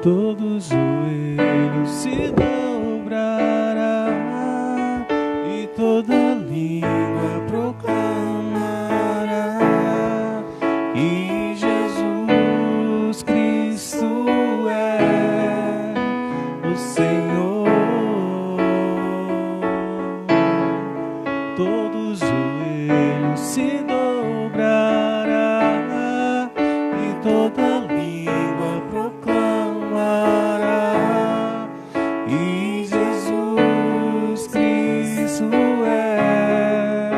todo joelho se dobrará e toda língua proclamará que Jesus Cristo é o Senhor. Todo joelho se dobrará e toda língua proclamará e Jesus Cristo é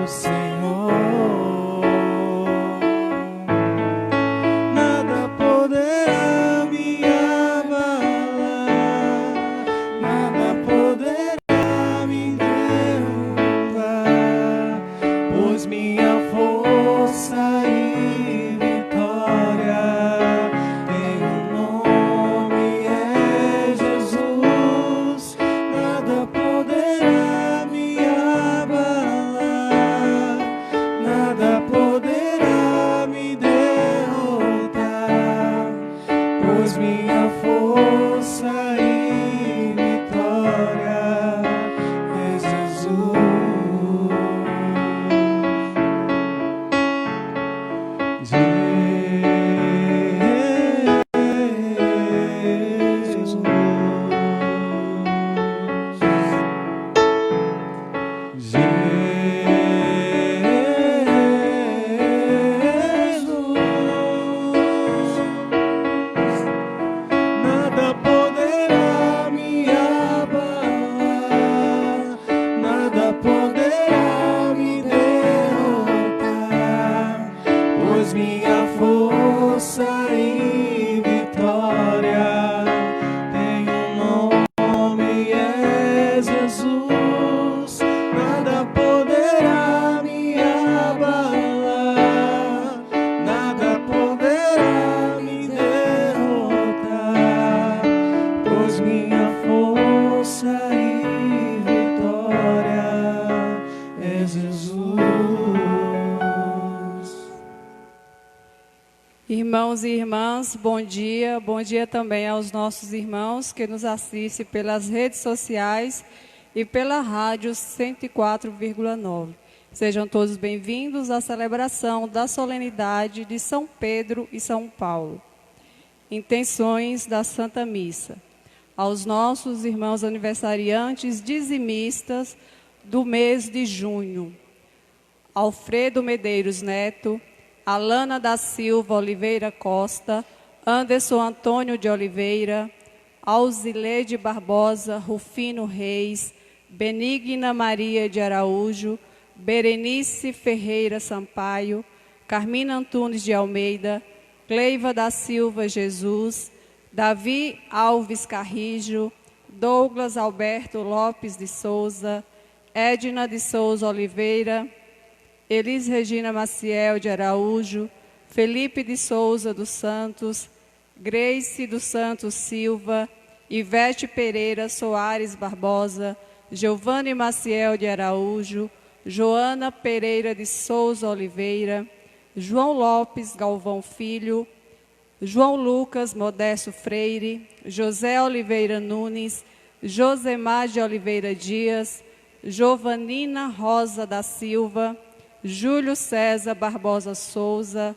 o Senhor. Nada poderá me abalar, nada poderá me derrubar, pois minha força e vitória tem um nome, é Jesus. Nada poderá me abalar, nada poderá me derrotar, pois minha força e vitória é Jesus. Nada poderá me abalar, nada poderá me derrotar, pois minha força e vitória tem um nome, é Jesus. Nada poderá me abalar, nada poderá me derrotar, pois minha força e vitória é Jesus. Irmãos e irmãs, bom dia. Bom dia também aos nossos irmãos que nos assistem pelas redes sociais e pela rádio 104,9. Sejam todos bem-vindos à celebração da solenidade de São Pedro e São Paulo. Intenções da Santa Missa. Aos nossos irmãos aniversariantes dizimistas do mês de junho: Alfredo Medeiros Neto, Alana da Silva Oliveira Costa, Anderson Antônio de Oliveira, Alzileide Barbosa, Rufino Reis, Benigna Maria de Araújo, Berenice Ferreira Sampaio, Carmina Antunes de Almeida, Cleiva da Silva Jesus, Davi Alves Carrijo, Douglas Alberto Lopes de Souza, Edna de Souza Oliveira, Elis Regina Maciel de Araújo, Felipe de Souza dos Santos, Grace dos Santos Silva, Ivete Pereira Soares Barbosa, Giovanni Maciel de Araújo, Joana Pereira de Souza Oliveira, João Lopes Galvão Filho, João Lucas Modesto Freire, José Oliveira Nunes, Josemar de Oliveira Dias, Giovanina Rosa da Silva, Júlio César Barbosa Souza,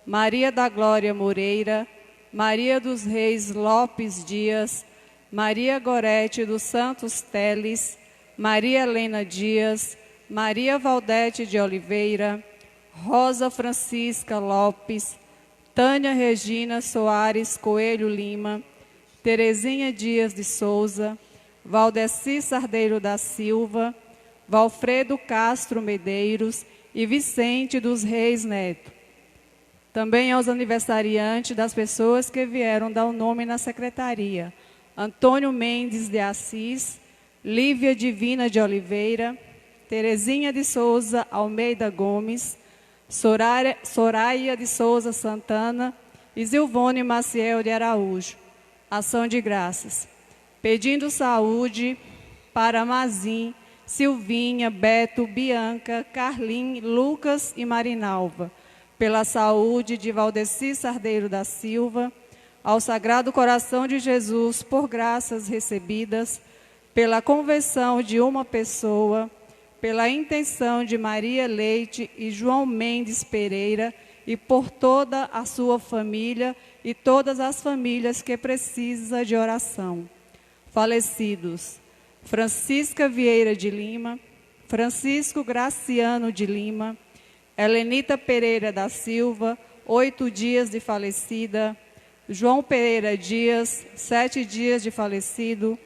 Maria da Glória Moreira, Maria dos Reis Lopes Dias, Maria Gorete dos Santos Teles, Maria Helena Dias, Maria Valdete de Oliveira, Rosa Francisca Lopes, Tânia Regina Soares Coelho Lima, Terezinha Dias de Souza, Valdeci Sardeiro da Silva, Valfredo Castro Medeiros e Vicente dos Reis Neto. Também aos aniversariantes das pessoas que vieram dar o nome na secretaria: Antônio Mendes de Assis, Lívia Divina de Oliveira, Terezinha de Souza Almeida Gomes, Soraya de Souza Santana e Zilvone Maciel de Araújo. Ação de graças. Pedindo saúde para Mazim, Silvinha, Beto, Bianca, Carlim, Lucas e Marinalva. Pela saúde de Valdeci Sardeiro da Silva, ao Sagrado Coração de Jesus por graças recebidas, pela conversão de uma pessoa, pela intenção de Maria Leite e João Mendes Pereira e por toda a sua família e todas as famílias que precisam de oração. Falecidos: Francisca Vieira de Lima, Francisco Graciano de Lima, Helenita Pereira da Silva, 8 dias de falecida, João Pereira Dias, 7 dias de falecido,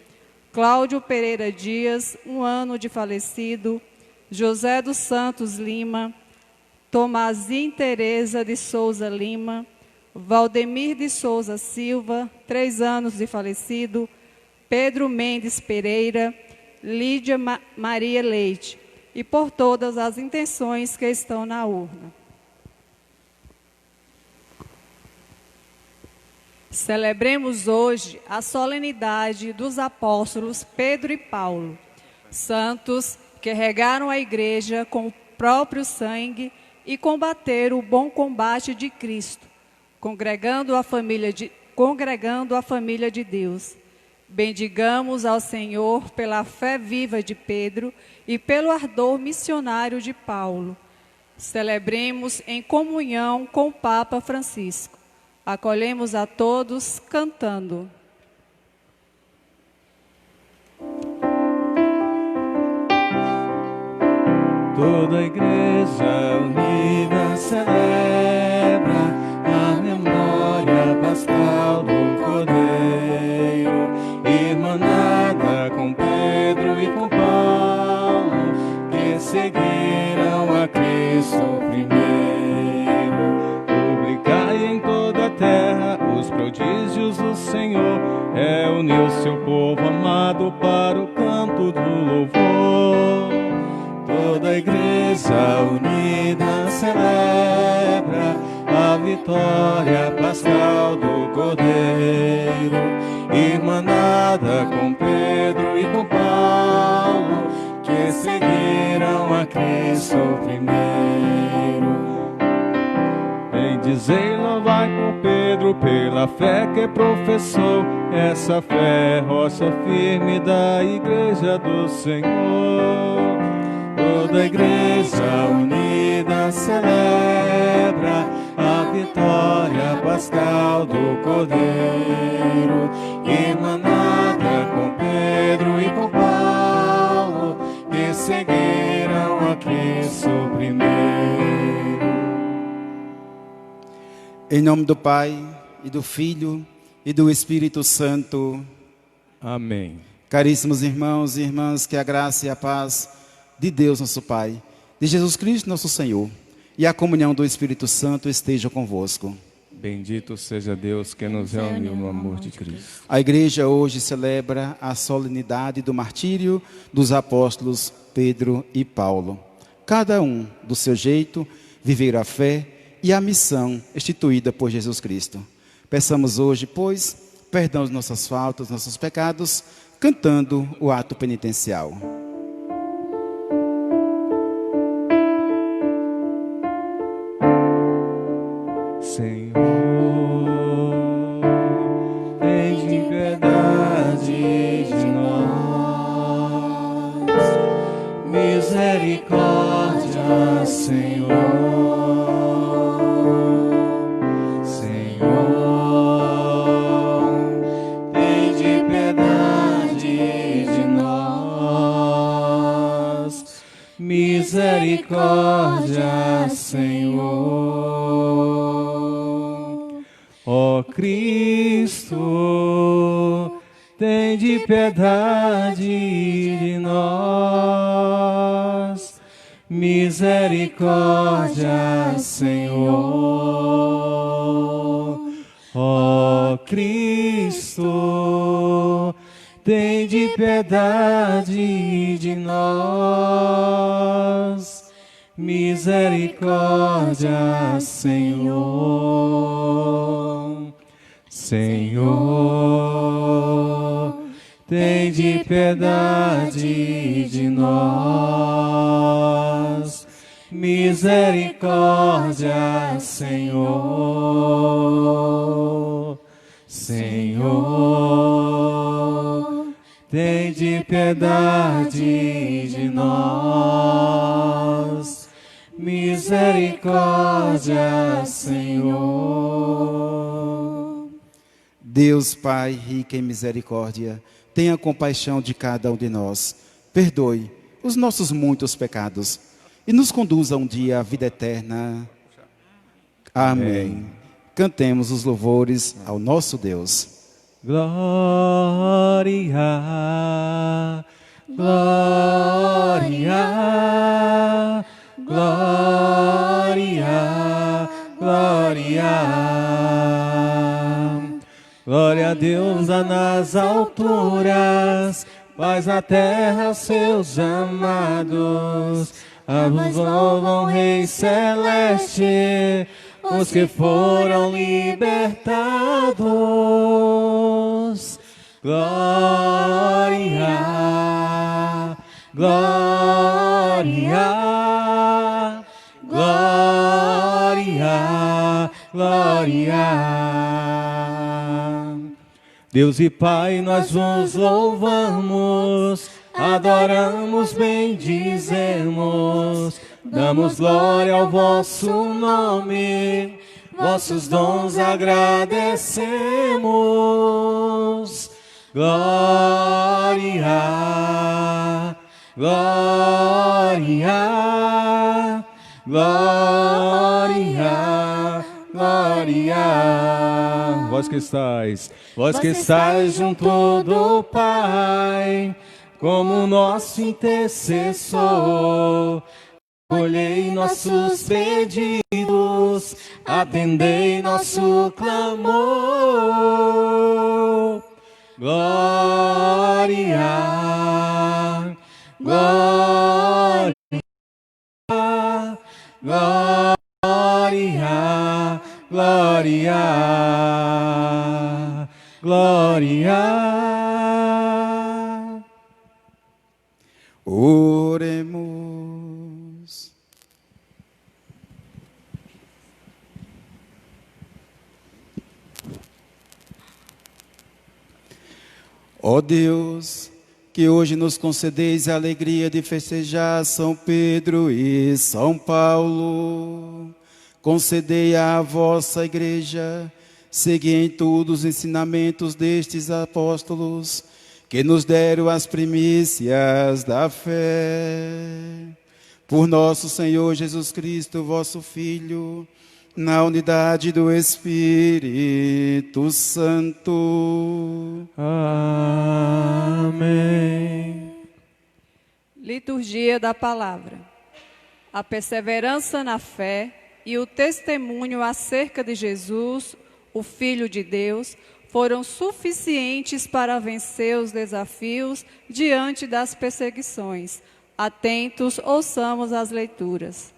Cláudio Pereira Dias, 1 ano de falecido, José dos Santos Lima, Tomazim Tereza de Souza Lima, Valdemir de Souza Silva, 3 anos de falecido, Pedro Mendes Pereira, Lídia Maria Leite, e por todas as intenções que estão na urna. Celebremos hoje a solenidade dos apóstolos Pedro e Paulo, santos que regaram a igreja com o próprio sangue e combateram o bom combate de Cristo, congregando a família de Deus. Bendigamos ao Senhor pela fé viva de Pedro e pelo ardor missionário de Paulo. Celebremos em comunhão com o Papa Francisco. Acolhemos a todos cantando. Toda a igreja unida celebra a memória pascal do Cordeiro, irmanada com Pedro e com Paulo, que seguiram a Cristo primeiro. Publicai em toda a terra os prodígios do Senhor, reuniu seu povo amado para o canto do louvor. Toda a igreja unida celebra a vitória pascal do Cordeiro, irmanada com Pedro e com Paulo, que seguiram a Cristo primeiro. Bendizei, louvai por Pedro, pela fé que professou, essa fé é rocha firme da igreja do Senhor. Toda a igreja unida celebra a vitória pascal do Cordeiro, irmanada com Pedro e com Paulo, que seguiram a Cristo primeiro. Em nome do Pai, e do Filho, e do Espírito Santo. Amém. Caríssimos irmãos e irmãs, que a graça e a paz de Deus nosso Pai, de Jesus Cristo nosso Senhor, e a comunhão do Espírito Santo esteja convosco. Bendito seja Deus que nos reuniu no amor de Cristo. A igreja hoje celebra a solenidade do martírio dos apóstolos Pedro e Paulo. Cada um, do seu jeito, viveram a fé e a missão instituída por Jesus Cristo. Peçamos hoje, pois, perdão de nossas faltas, nossos pecados, cantando o ato penitencial. Senhor, tem piedade de nós, misericórdia, Senhor. Senhor, tem piedade de nós, misericórdia, Senhor. Ó Cristo, tende piedade de nós, misericórdia, Senhor. Ó Cristo, tende piedade de nós, misericórdia, Senhor. Senhor, tende piedade de nós, misericórdia, Senhor. Senhor, tende piedade de nós. Misericórdia, Senhor. Deus Pai, rico em misericórdia, tenha compaixão de cada um de nós. Perdoe os nossos muitos pecados e nos conduza um dia à vida eterna. Amém. Cantemos os louvores ao nosso Deus. Glória, glória, glória, glória. Glória a Deus nas alturas, paz na terra aos seus amados. A vos louvam, Rei Celeste, os que foram libertados. Glória, glória, glória, glória. Deus e Pai, nós vos louvamos, adoramos, bendizemos, damos glória ao vosso nome, vossos dons agradecemos. Glória, glória, glória, glória. Vós que estais junto do Pai, como nosso intercessor, acolhei nossos pedidos, atendei nosso clamor. Glória, glória, glória, glória, glória. Oremos. Ó Deus, que hoje nos concedeis a alegria de festejar São Pedro e São Paulo, concedei à vossa igreja seguir em tudo os ensinamentos destes apóstolos, que nos deram as primícias da fé. Por nosso Senhor Jesus Cristo, vosso Filho, na unidade do Espírito Santo. Amém. Liturgia da Palavra. A perseverança na fé e o testemunho acerca de Jesus, o Filho de Deus, foram suficientes para vencer os desafios diante das perseguições. Atentos, ouçamos as leituras.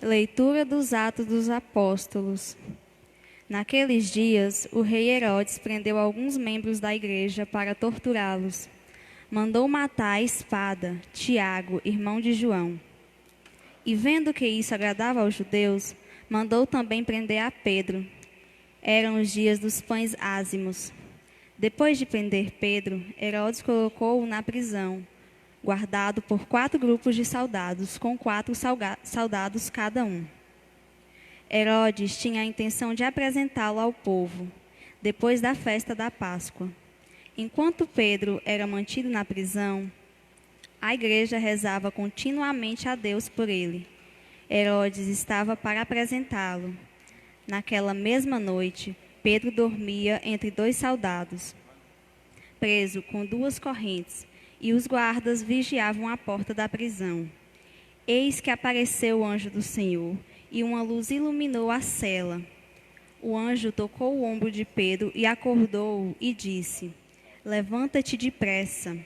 Leitura dos Atos dos Apóstolos. Naqueles dias, o rei Herodes prendeu alguns membros da igreja para torturá-los. Mandou matar à espada Tiago, irmão de João. E vendo que isso agradava aos judeus, mandou também prender a Pedro. Eram os dias dos pães ázimos. Depois de prender Pedro, Herodes colocou-o na prisão, guardado por 4 grupos de soldados, com 4 soldados cada um. Herodes tinha a intenção de apresentá-lo ao povo, depois da festa da Páscoa. Enquanto Pedro era mantido na prisão, a igreja rezava continuamente a Deus por ele. Herodes estava para apresentá-lo. Naquela mesma noite, Pedro dormia entre 2 soldados, preso com 2 correntes, e os guardas vigiavam a porta da prisão. Eis que apareceu o anjo do Senhor, e uma luz iluminou a cela. O anjo tocou o ombro de Pedro e acordou-o e disse: Levanta-te depressa.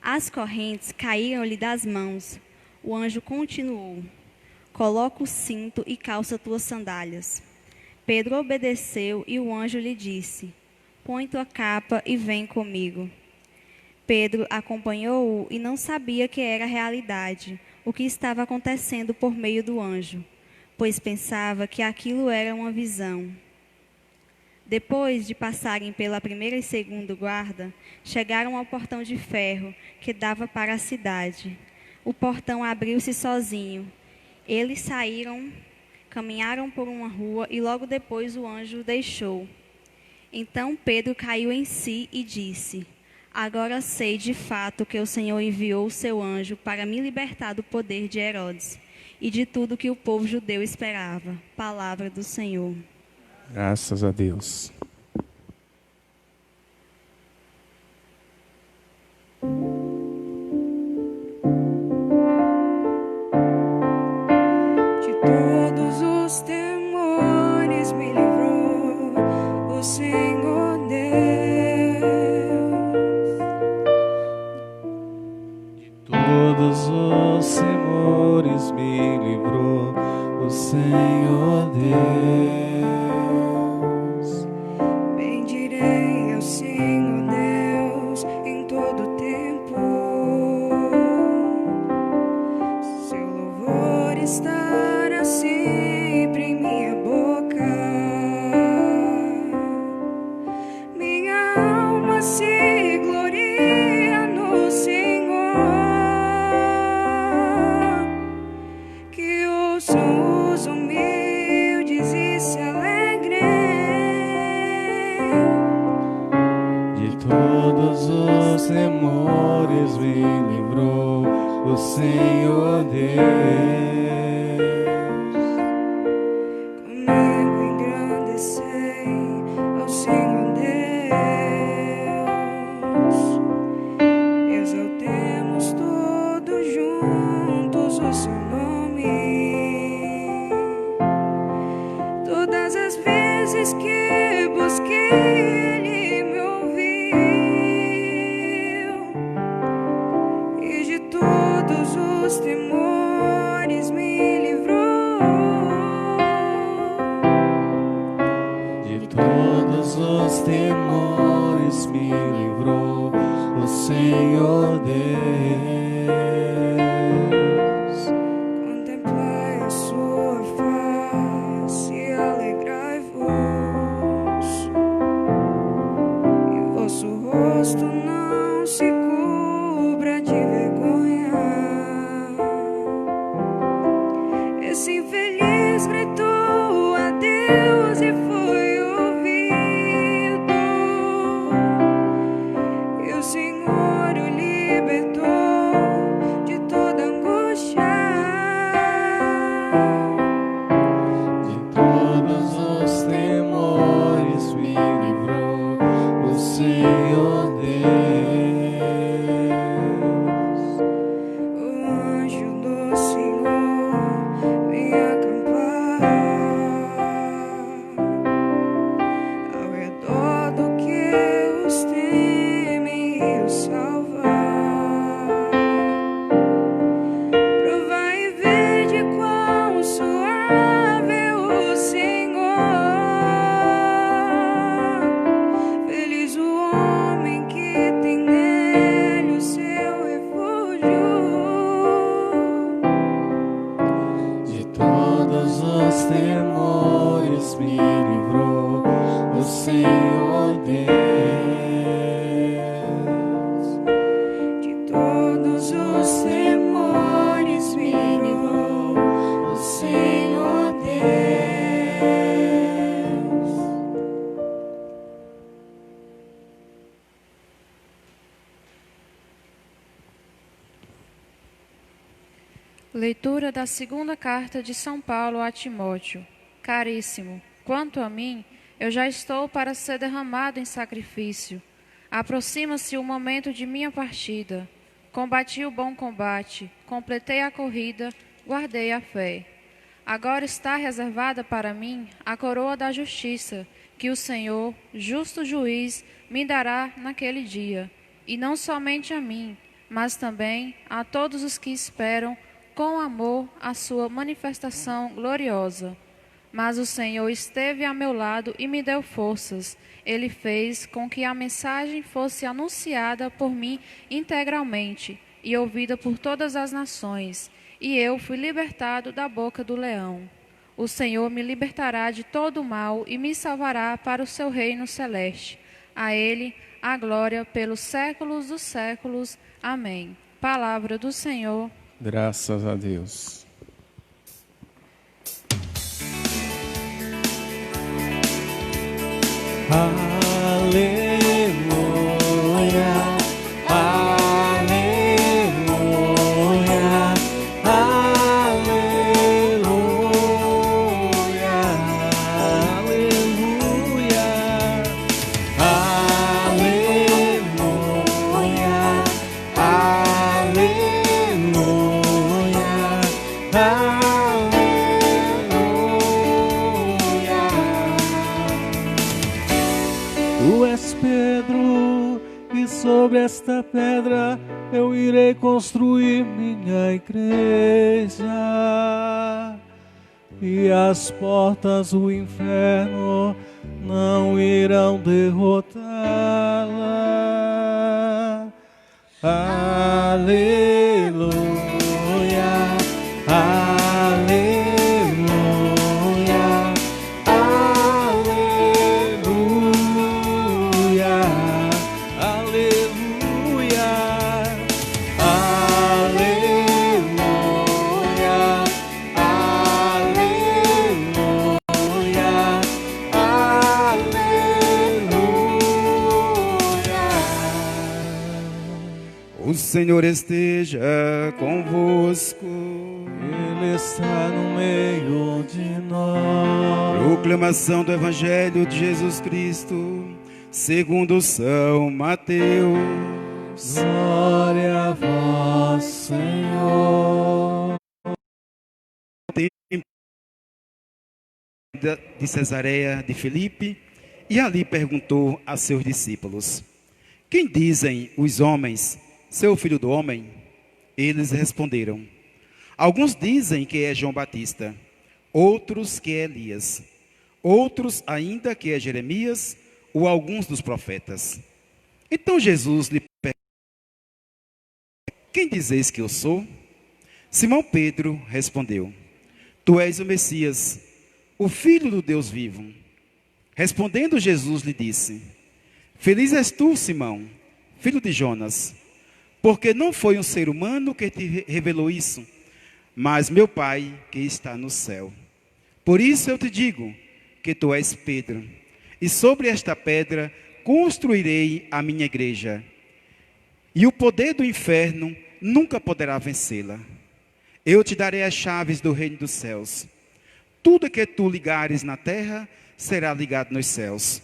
As correntes caíram-lhe das mãos. O anjo continuou: Coloca o cinto e calça tuas sandálias. Pedro obedeceu e o anjo lhe disse: Põe tua capa e vem comigo. Pedro acompanhou-o e não sabia que era realidade, o que estava acontecendo por meio do anjo. pois pensava que aquilo era uma visão. Depois de passarem pela primeira e segunda guarda, chegaram ao portão de ferro que dava para a cidade. O portão abriu-se sozinho. Eles saíram, caminharam por uma rua e logo depois o anjo o deixou. Então Pedro caiu em si e disse: Agora sei de fato que o Senhor enviou o seu anjo para me libertar do poder de Herodes e de tudo que o povo judeu esperava. Palavra do Senhor. Graças a Deus. De todos os temores me livrou o Senhor Deus. De todos os temores me livrou o Senhor Deus. Bendirei ao Senhor Deus em todo tempo. Seu louvor estará sempre em minha boca. Minha alma se gloria no Senhor. Que ouçam os humildes e se alegrem. De todos os temores me livrou o Senhor Deus. Comigo engrandecei ao Senhor Deus. Exaltemos todos juntos o seu nome. Todas as vezes que busquei, Ele me ouviu. E de todos os temores me livrou. De todos os temores me livrou o Senhor Deus. Contemplai a sua face e alegrai-vos, e vosso rosto não se cubra de vergonha. Esse infeliz gritou a Deus e foi ouvido, e o Senhor o libertou de toda angústia. De todos os temores me livrou o Senhor Deus. O anjo do Senhor vem acampar ao redor do que os temem e os salvar. Provai e vede quão suave é o Senhor. Feliz o homem que tem nele o seu refúgio. De todos os temores me livrou o Senhor Deus. De todos os temores me livrou O Senhor Deus. Leitura da segunda carta de São Paulo a Timóteo. Caríssimo, quanto a mim, eu já estou para ser derramado em sacrifício. Aproxima-se o momento de minha partida. Combati o bom combate, completei a corrida, guardei a fé. Agora está reservada para mim a coroa da justiça, que o Senhor, justo juiz, me dará naquele dia, e não somente a mim, mas também a todos os que esperam com amor a sua manifestação gloriosa. Mas o Senhor esteve a meu lado e me deu forças. Ele fez com que a mensagem fosse anunciada por mim integralmente e ouvida por todas as nações, e eu fui libertado da boca do leão. O Senhor me libertará de todo o mal e me salvará para o seu reino celeste. A Ele a glória pelos séculos dos séculos. Amém. Palavra do Senhor. Graças a Deus. Aleluia, aleluia, aleluia, aleluia, aleluia, Tu és Pedro, e sobre esta pedra eu irei construir minha igreja, e as portas do inferno não irão derrotá-la. Aleluia, aleluia, aleluia, aleluia, aleluia, O Senhor esteja convosco. Ele está no meio de nós. Proclamação do Evangelho de Jesus Cristo, segundo São Mateus. Glória a vós, Senhor. De Cesareia de Filipe, e ali perguntou a seus discípulos: Quem dizem os homens ser o Filho do Homem? Eles responderam: Alguns dizem que é João Batista, outros que é Elias, outros ainda que é Jeremias ou alguns dos profetas. Então Jesus lhe perguntou: Quem dizeis que eu sou? Simão Pedro respondeu: Tu és o Messias, o Filho do Deus vivo. Respondendo Jesus lhe disse: Feliz és tu, Simão, filho de Jonas, porque não foi um ser humano que te revelou isso, mas meu Pai que está no céu. Por isso eu te digo que tu és Pedro, e sobre esta pedra construirei a minha igreja, e o poder do inferno nunca poderá vencê-la. Eu te darei as chaves do reino dos céus. Tudo que tu ligares na terra será ligado nos céus.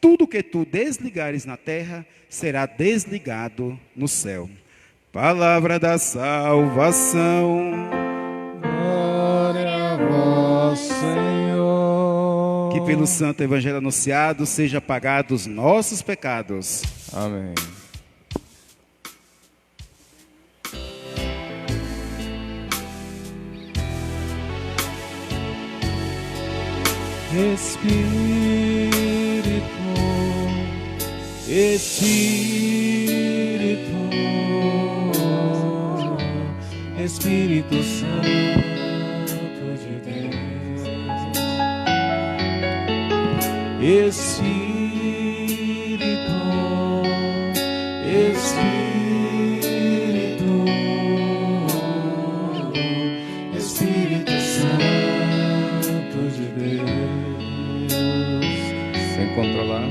Tudo que tu desligares na terra será desligado no céu. Palavra da salvação. Glória a vós, Senhor. Que pelo santo evangelho anunciado seja apagados os nossos pecados. Amém. Espírito, Espírito, Espírito Santo de Deus, Espírito, Espírito, Espírito Santo de Deus, vem controlar,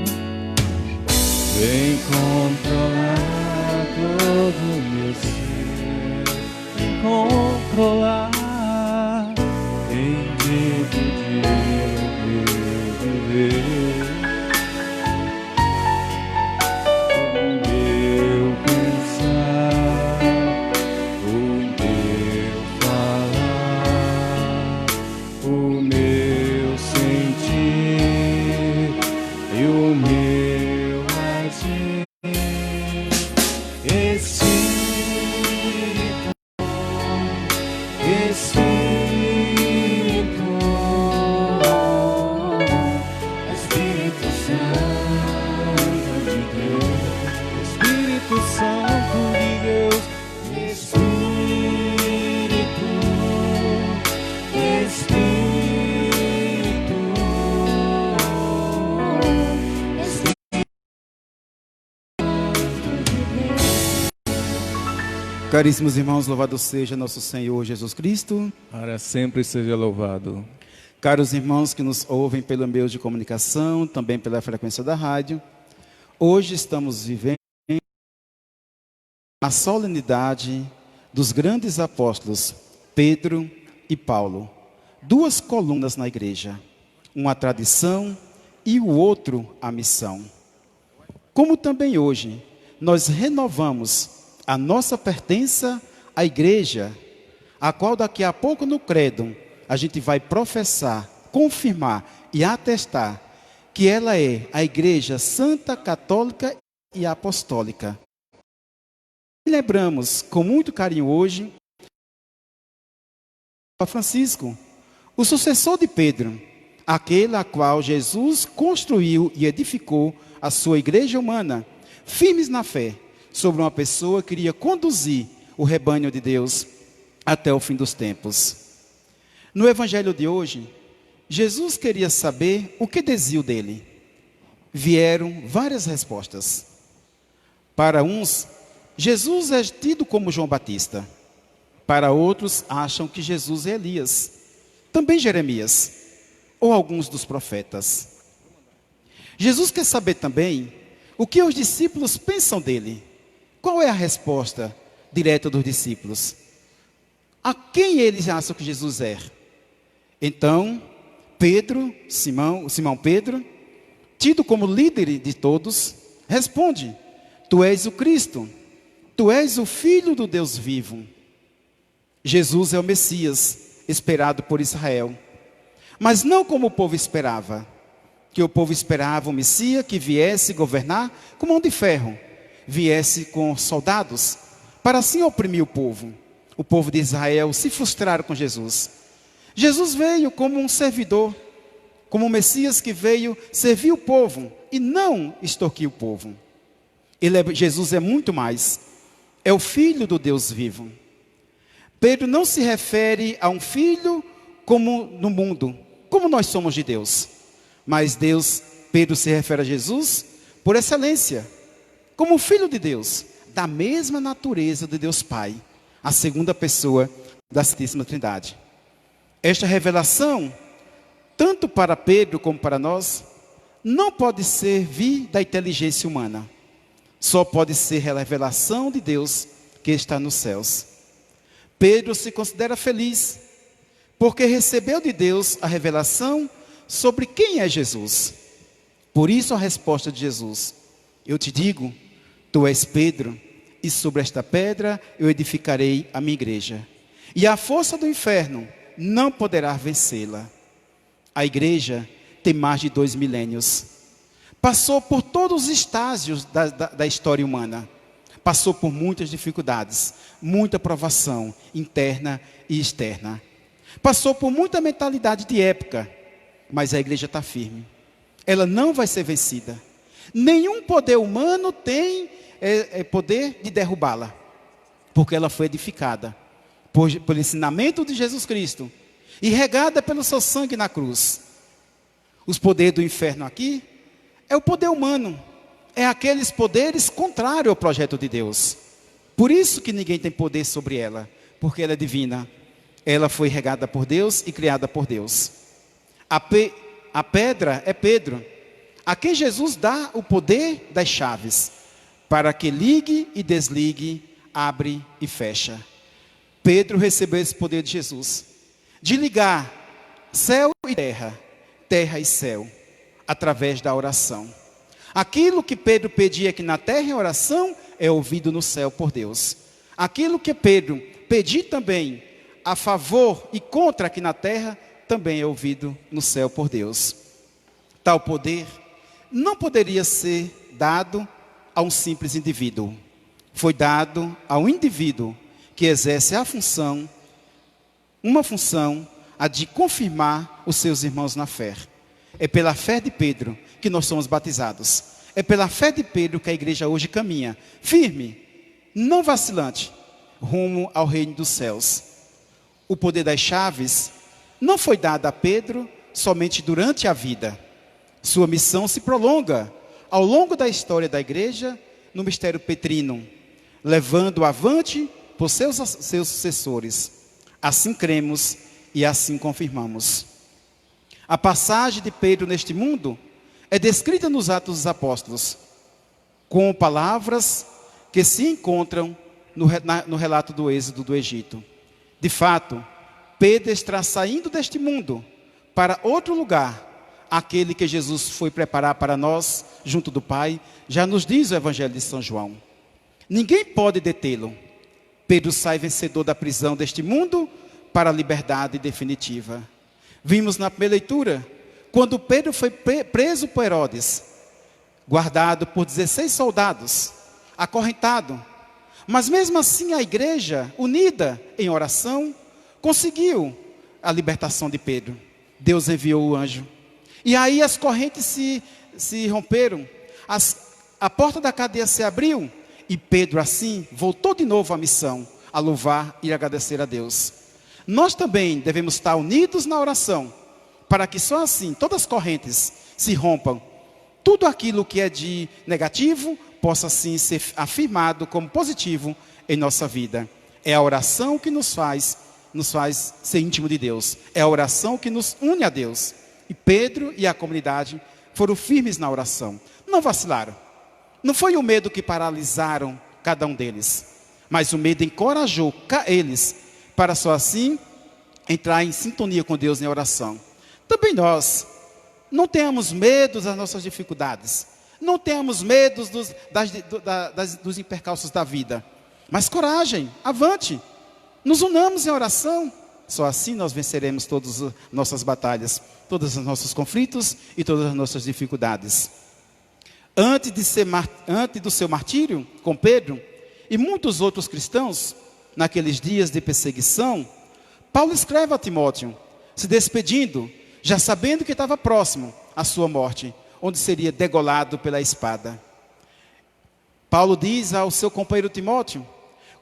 vem controlar todo o meu ser, vem controlar, em medo de eu viver. O meu pensar, o meu falar, o meu sentir e o meu agir. Espírito, Caríssimos irmãos, louvado seja nosso Senhor Jesus Cristo. Para sempre seja louvado. Caros irmãos que nos ouvem pelo meio de comunicação, também pela frequência da rádio, hoje estamos vivendo a solenidade dos grandes apóstolos Pedro e Paulo. Duas colunas na igreja, uma a tradição e o outro a missão. Como também hoje nós renovamos a nossa pertença à igreja, a qual daqui a pouco no credo a gente vai professar, confirmar e atestar que ela é a igreja santa, católica e apostólica. Lembramos com muito carinho hoje Papa Francisco, o sucessor de Pedro, aquele a qual Jesus construiu e edificou a sua igreja humana, firmes na fé, sobre uma pessoa que iria conduzir o rebanho de Deus até o fim dos tempos. No evangelho de hoje, Jesus queria saber o que diziam dele. Vieram várias respostas. Para uns, Jesus é tido como João Batista. Para outros, acham que Jesus é Elias, também Jeremias, ou alguns dos profetas. Jesus quer saber também o que os discípulos pensam dele. Qual é a resposta direta dos discípulos? A quem eles acham que Jesus é? Então, Pedro, Simão Pedro, tido como líder de todos, responde: Tu és o Cristo, tu és o Filho do Deus vivo. Jesus é o Messias, esperado por Israel. Mas não como o povo esperava, que o povo esperava um Messias que viesse governar com mão de ferro, viesse com soldados, para assim oprimir o povo. O povo de Israel se frustraram com Jesus. Jesus veio como um servidor, como um Messias que veio servir o povo e não extorquir o povo. Jesus é muito mais, é o Filho do Deus vivo. Pedro não se refere a um filho como no mundo, como nós somos de Deus. Mas Pedro se refere a Jesus por excelência, como Filho de Deus, da mesma natureza de Deus Pai, a segunda pessoa da Santíssima Trindade. Esta revelação, tanto para Pedro como para nós, não pode vir da inteligência humana. Só pode ser a revelação de Deus que está nos céus. Pedro se considera feliz, porque recebeu de Deus a revelação sobre quem é Jesus. Por isso a resposta de Jesus: Eu te digo, tu és Pedro, e sobre esta pedra eu edificarei a minha igreja. E a força do inferno não poderá vencê-la. A igreja tem mais de 2 milênios. Passou por todos os estágios da história humana. Passou por muitas dificuldades, muita provação interna e externa. Passou por muita mentalidade de época, mas a igreja está firme. Ela não vai ser vencida. Nenhum poder humano tem poder de derrubá-la, porque ela foi edificada pelo ensinamento de Jesus Cristo e regada pelo seu sangue na cruz. Os poderes do inferno aqui é o poder humano, é aqueles poderes contrários ao projeto de Deus. Por isso que ninguém tem poder sobre ela, porque ela é divina. Ela foi regada por Deus e criada por Deus. A pedra é Pedro, a quem Jesus dá o poder das chaves, para que ligue e desligue, abre e fecha. Pedro recebeu esse poder de Jesus, de ligar céu e terra, terra e céu, através da oração. Aquilo que Pedro pedia aqui na terra em oração, é ouvido no céu por Deus. Aquilo que Pedro pedia também a favor e contra aqui na terra, também é ouvido no céu por Deus. Tal poder não poderia ser dado a um simples indivíduo. Foi dado ao indivíduo que exerce a função, uma função, a de confirmar os seus irmãos na fé. É pela fé de Pedro que nós somos batizados. É pela fé de Pedro que a igreja hoje caminha, firme, não vacilante, rumo ao reino dos céus. O poder das chaves não foi dado a Pedro somente durante a vida. Sua missão se prolonga ao longo da história da igreja no mistério petrino, levando avante por seus sucessores. Assim cremos e assim confirmamos. A passagem de Pedro neste mundo é descrita nos Atos dos Apóstolos, com palavras que se encontram no relato do êxodo do Egito. De fato, Pedro está saindo deste mundo para outro lugar, aquele que Jesus foi preparar para nós, junto do Pai, já nos diz o Evangelho de São João. Ninguém pode detê-lo. Pedro sai vencedor da prisão deste mundo para a liberdade definitiva. Vimos na primeira leitura, quando Pedro foi preso por Herodes, guardado por 16 soldados, acorrentado. Mas mesmo assim a igreja, unida em oração, conseguiu a libertação de Pedro. Deus enviou o anjo. E aí as correntes se romperam, a porta da cadeia se abriu, e Pedro assim voltou de novo à missão, a louvar e agradecer a Deus. Nós também devemos estar unidos na oração, para que só assim todas as correntes se rompam. Tudo aquilo que é de negativo possa assim ser afirmado como positivo em nossa vida. É a oração que nos faz ser íntimo de Deus. É a oração que nos une a Deus. E Pedro e a comunidade foram firmes na oração. Não vacilaram. Não foi o medo que paralisaram cada um deles, mas o medo encorajou eles para só assim entrar em sintonia com Deus em oração. Também nós não tenhamos medo das nossas dificuldades, não tenhamos medo dos impercalços da vida, mas coragem, avante, nos unamos em oração. Só assim nós venceremos todas as nossas batalhas, todos os nossos conflitos e todas as nossas dificuldades. Antes do seu martírio com Pedro e muitos outros cristãos, naqueles dias de perseguição, Paulo escreve a Timóteo, se despedindo, já sabendo que estava próximo à sua morte, onde seria degolado pela espada. Paulo diz ao seu companheiro Timóteo: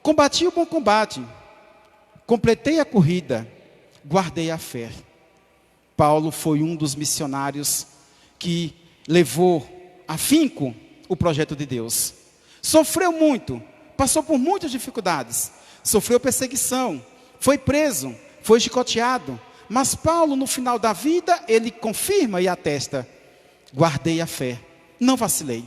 combati o bom combate, completei a corrida, guardei a fé. Paulo foi um dos missionários que levou afinco o projeto de Deus. Sofreu muito, passou por muitas dificuldades, sofreu perseguição, foi preso, foi chicoteado, mas Paulo no final da vida, ele confirma e atesta: guardei a fé, não vacilei,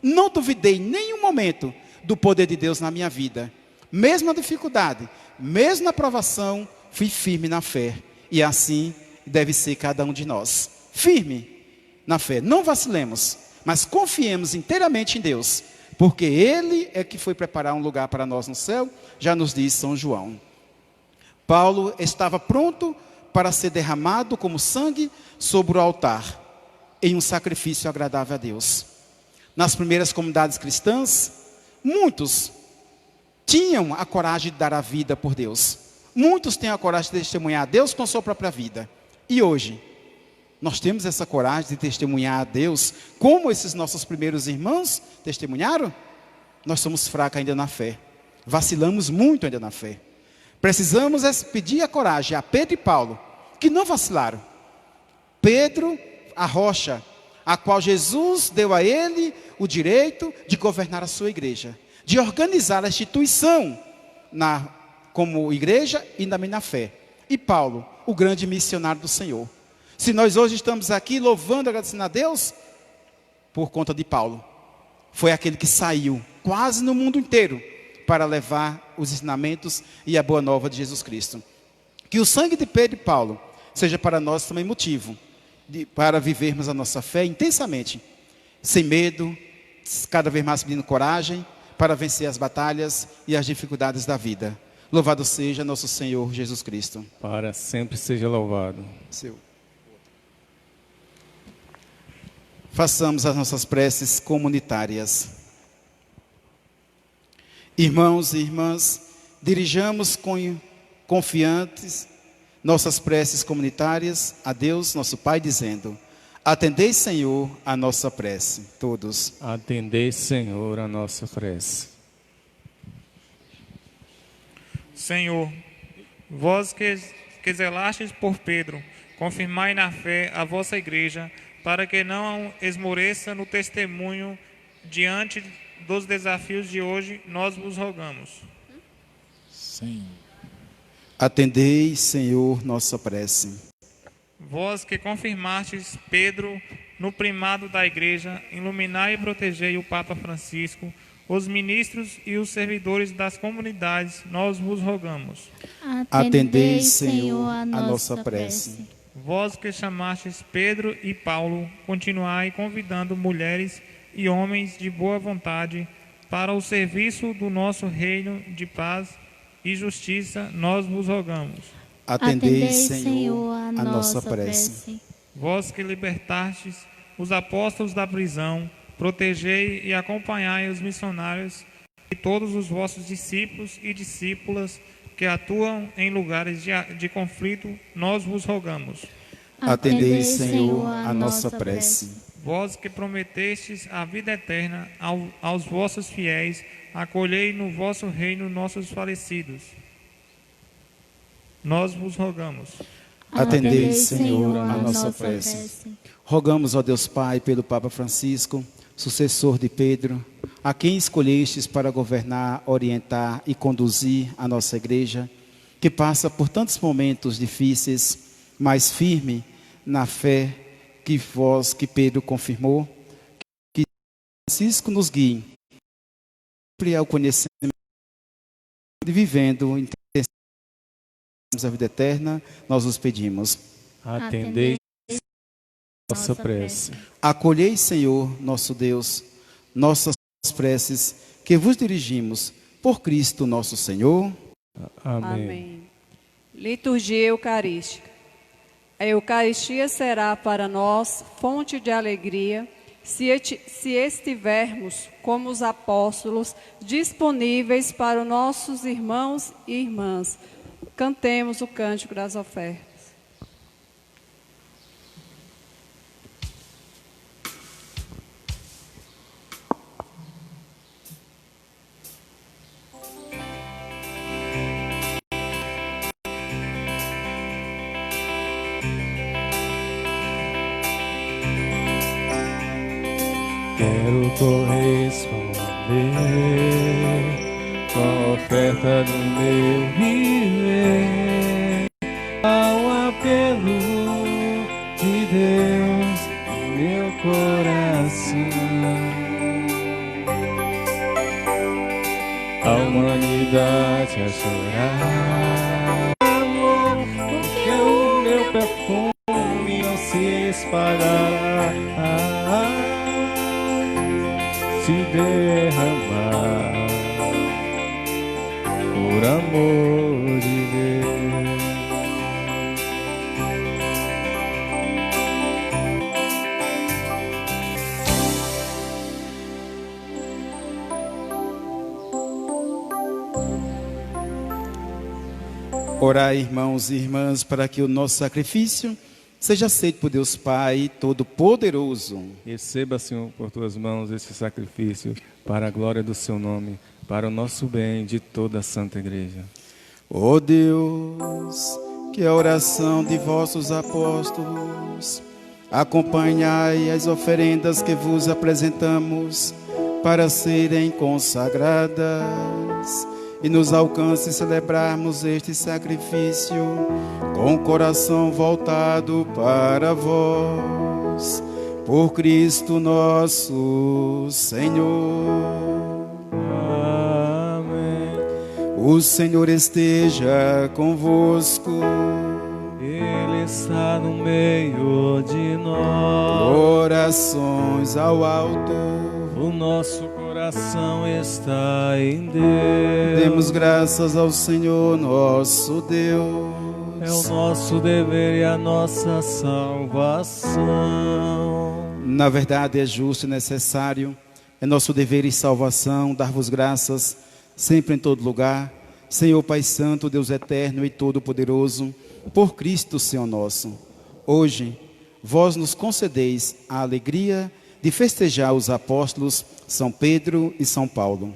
não duvidei em nenhum momento do poder de Deus na minha vida. Mesmo na dificuldade, mesmo na provação, fui firme na fé. E assim deve ser cada um de nós. Firme na fé, não vacilemos, mas confiemos inteiramente em Deus, porque Ele é que foi preparar um lugar para nós no céu, já nos diz São João. Paulo estava pronto para ser derramado como sangue sobre o altar, em um sacrifício agradável a Deus. Nas primeiras comunidades cristãs, muitos tinham a coragem de dar a vida por Deus. Muitos têm a coragem de testemunhar a Deus com a sua própria vida. E hoje, nós temos essa coragem de testemunhar a Deus como esses nossos primeiros irmãos testemunharam? Nós somos fracos ainda na fé. Vacilamos muito ainda na fé. Precisamos pedir a coragem a Pedro e Paulo, que não vacilaram. Pedro, a rocha, a qual Jesus deu a ele o direito de governar a sua igreja, de organizar a instituição como igreja e também na fé. E Paulo, o grande missionário do Senhor. Se nós hoje estamos aqui louvando e agradecendo a Deus, por conta de Paulo. Foi aquele que saiu quase no mundo inteiro para levar os ensinamentos e a boa nova de Jesus Cristo. Que o sangue de Pedro e Paulo seja para nós também motivo para vivermos a nossa fé intensamente, sem medo, cada vez mais pedindo coragem para vencer as batalhas e as dificuldades da vida. Louvado seja nosso Senhor Jesus Cristo. Para sempre seja louvado. Façamos as nossas preces comunitárias. Irmãos e irmãs, dirijamos confiantes nossas preces comunitárias a Deus, nosso Pai, dizendo: atendei, Senhor, a nossa prece. Todos. Atendei, Senhor, a nossa prece. Senhor, vós que zelastes por Pedro, confirmai na fé a vossa igreja, para que não esmoreça no testemunho diante dos desafios de hoje, nós vos rogamos. Senhor. Atendei, Senhor, nossa prece. Vós que confirmastes Pedro no primado da Igreja, iluminai e protegei o Papa Francisco, os ministros e os servidores das comunidades, nós vos rogamos. Atendei, Senhor, a nossa prece. Vós que chamastes Pedro e Paulo, continuai convidando mulheres e homens de boa vontade para o serviço do nosso reino de paz e justiça, nós vos rogamos. Atendei, Senhor, a nossa prece. Vós que libertastes os apóstolos da prisão, protegei e acompanhai os missionários e todos os vossos discípulos e discípulas que atuam em lugares de conflito, nós vos rogamos. Atendei, Senhor, a nossa prece. Vós que prometestes a vida eterna aos vossos fiéis, acolhei no vosso reino nossos falecidos. Nós vos rogamos. Atendei, Senhor, a nossa prece. Rogamos, ó Deus Pai, pelo Papa Francisco, sucessor de Pedro, a quem escolhestes para governar, orientar e conduzir a nossa igreja, que passa por tantos momentos difíceis, mas firme na fé que Pedro confirmou, que Francisco nos guie sempre ao conhecimento e vivendo a vida eterna, nós os pedimos. Atendei nossa prece. Acolhei, Senhor, nosso Deus, nossas preces que vos dirigimos por Cristo nosso Senhor. Amém. Liturgia Eucarística. A Eucaristia será para nós fonte de alegria se estivermos, como os apóstolos, disponíveis para os nossos irmãos e irmãs. Cantemos o cântico das ofertas. Quero corresponder com a oferta do meu viver ao apelo de Deus no meu coração. A humanidade a chorar, amor, porque o meu perfume não se espalhará, se derramar por amor de Deus. Orai, irmãos e irmãs, para que o nosso sacrifício seja aceito por Deus Pai Todo-Poderoso. Receba, Senhor, por tuas mãos esse sacrifício para a glória do seu nome, para o nosso bem de toda a Santa Igreja. Ó Deus, que a oração de vossos apóstolos acompanhai as oferendas que vos apresentamos para serem consagradas e nos alcance celebrarmos este sacrifício com o coração voltado para vós, por Cristo nosso Senhor. Amém. O Senhor esteja convosco. Ele está no meio de nós. Orações ao alto. O nosso coração está em Deus. Demos graças ao Senhor nosso Deus. É o nosso dever e a nossa salvação. Na verdade é justo e necessário, é nosso dever e salvação dar-vos graças sempre em todo lugar, Senhor Pai Santo, Deus eterno e todo-poderoso, por Cristo Senhor nosso. Hoje, vós nos concedeis a alegria de festejar os apóstolos São Pedro e São Paulo.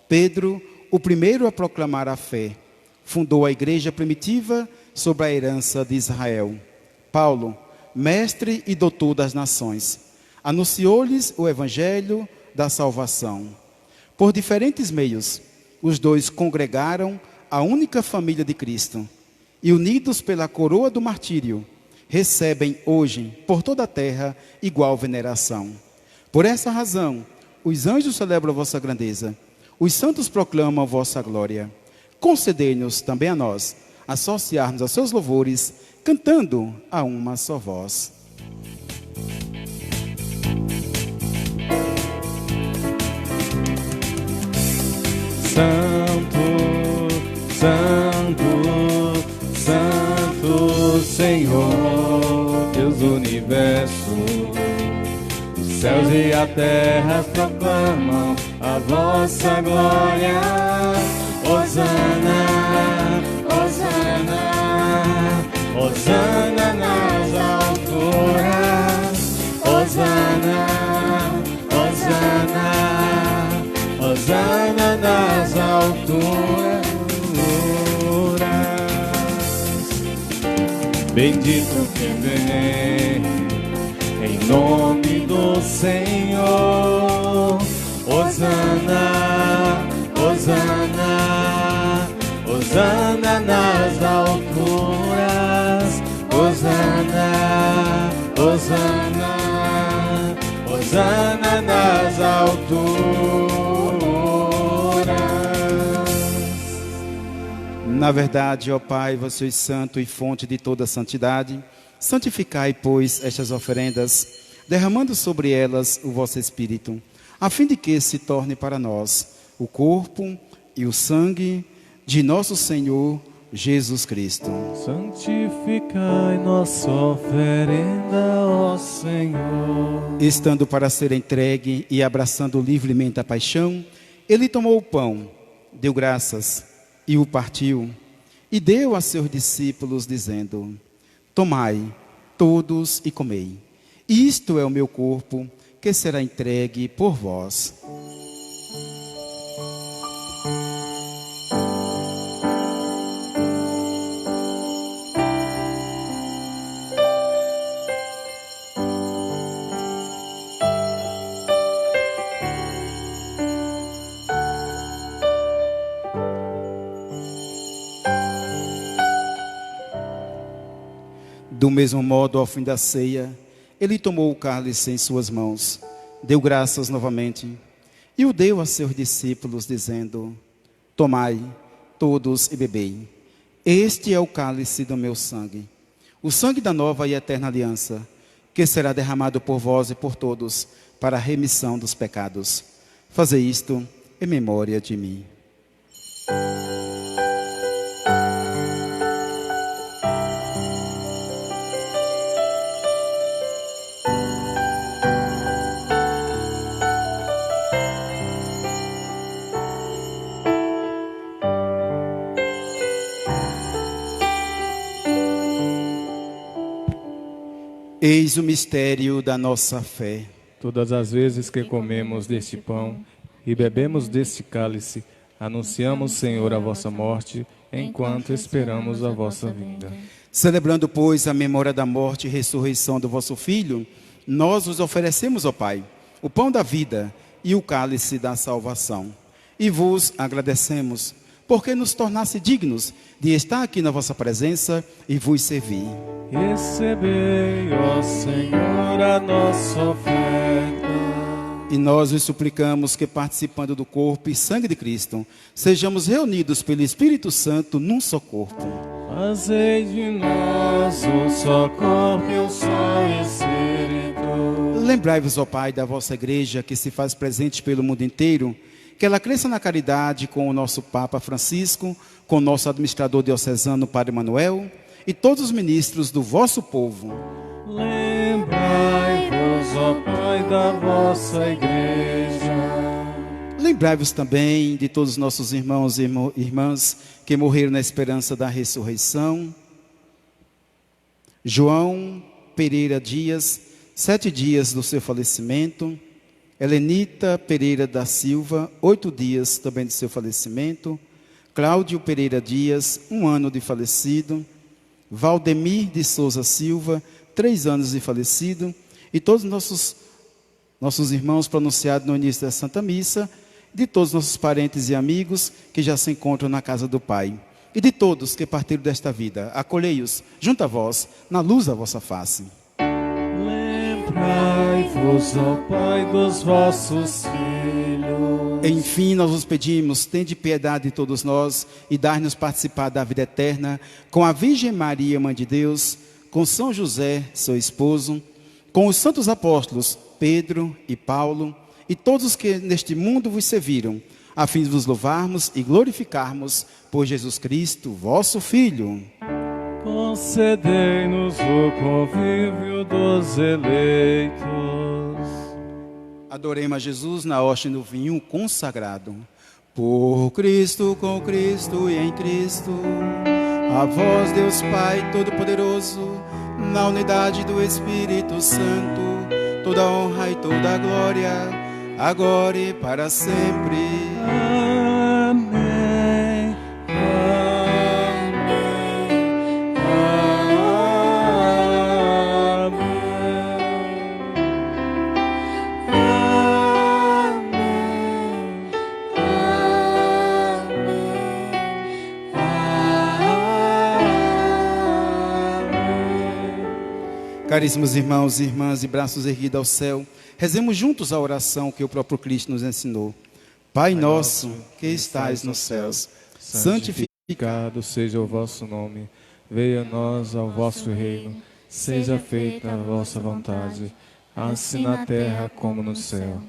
Pedro, o primeiro a proclamar a fé, fundou a igreja primitiva sobre a herança de Israel. Paulo, mestre e doutor das nações, anunciou-lhes o evangelho da salvação. Por diferentes meios, os dois congregaram a única família de Cristo e unidos pela coroa do martírio, recebem hoje, por toda a terra, igual veneração. Por essa razão, os anjos celebram a vossa grandeza, os santos proclamam a vossa glória. Concedei-nos também a nós, associar-nos a seus louvores, cantando a uma só voz. Santo, Santo, Santo Senhor, Deus do universo. Os céus e a terra proclamam a vossa glória. Hosana, Hosana, Hosana nas alturas. Hosana, Hosana, Hosana nas alturas. Bendito que vem em nome do Senhor. Hosana, Hosana, Hosana nas alturas. Hosana, Hosana, Hosana nas alturas. Na verdade, ó Pai, vós sois santo e fonte de toda santidade. Santificai, pois, estas oferendas, derramando sobre elas o vosso Espírito, a fim de que se torne para nós o corpo e o sangue de nosso Senhor Jesus Cristo. Santificai nossa oferenda, ó Senhor. Estando para ser entregue e abraçando livremente a paixão, ele tomou o pão, deu graças e o partiu, e deu a seus discípulos, dizendo: tomai todos e comei. Isto é o meu corpo, que será entregue por vós. Do mesmo modo, ao fim da ceia, ele tomou o cálice em suas mãos, deu graças novamente e o deu a seus discípulos, dizendo: tomai todos e bebei. Este é o cálice do meu sangue, o sangue da nova e eterna aliança, que será derramado por vós e por todos para a remissão dos pecados. Fazei isto em memória de mim. Eis o mistério da nossa fé. Todas as vezes que comemos deste pão e bebemos deste cálice, anunciamos, Senhor, a vossa morte, enquanto esperamos a vossa vinda. Celebrando, pois, a memória da morte e ressurreição do vosso Filho, nós vos oferecemos, ó Pai, o pão da vida e o cálice da salvação. E vos agradecemos, porque nos tornasse dignos de estar aqui na vossa presença e vos servir. Recebei, ó Senhor, a nossa oferta. E nós vos suplicamos que, participando do corpo e sangue de Cristo, sejamos reunidos pelo Espírito Santo num só corpo. Fazei de nós um só corpo e um só Espírito. Lembrai-vos, ó Pai, da vossa igreja que se faz presente pelo mundo inteiro, que ela cresça na caridade com o nosso Papa Francisco, com o nosso administrador diocesano, Padre Manuel, e todos os ministros do vosso povo. Lembrai-vos, ó Pai, da vossa igreja. Lembrai-vos também de todos os nossos irmãos e irmãs que morreram na esperança da ressurreição. João Pereira Dias, 7 dias do seu falecimento. Helenita Pereira da Silva, 8 dias também do seu falecimento. Cláudio Pereira Dias, 1 ano de falecido. Valdemir de Souza Silva, 3 anos de falecido. E todos os nossos irmãos pronunciados no início da Santa Missa, de todos os nossos parentes e amigos que já se encontram na casa do Pai, e de todos que partiram desta vida. Acolhei-os junto a vós, na luz da vossa face. Lembrai-vos, ó Pai, dos vossos filhos. Enfim, nós vos pedimos, tende piedade de todos nós e dai-nos participar da vida eterna com a Virgem Maria, Mãe de Deus, com São José, seu esposo, com os santos apóstolos Pedro e Paulo e todos os que neste mundo vos serviram, a fim de vos louvarmos e glorificarmos por Jesus Cristo, vosso Filho. Concedei-nos o convívio dos eleitos. Adoremos a Jesus na hóstia e no vinho consagrado. Por Cristo, com Cristo e em Cristo, a vós, Deus Pai Todo-Poderoso, na unidade do Espírito Santo, toda honra e toda glória, agora e para sempre. Amém. Caríssimos irmãos e irmãs, e braços erguidos ao céu, rezemos juntos a oração que o próprio Cristo nos ensinou. Pai nosso, que estais nos céus, santificado seja o vosso nome. Venha a nós ao vosso reino. Seja feita a vossa vontade, assim na terra como no céu.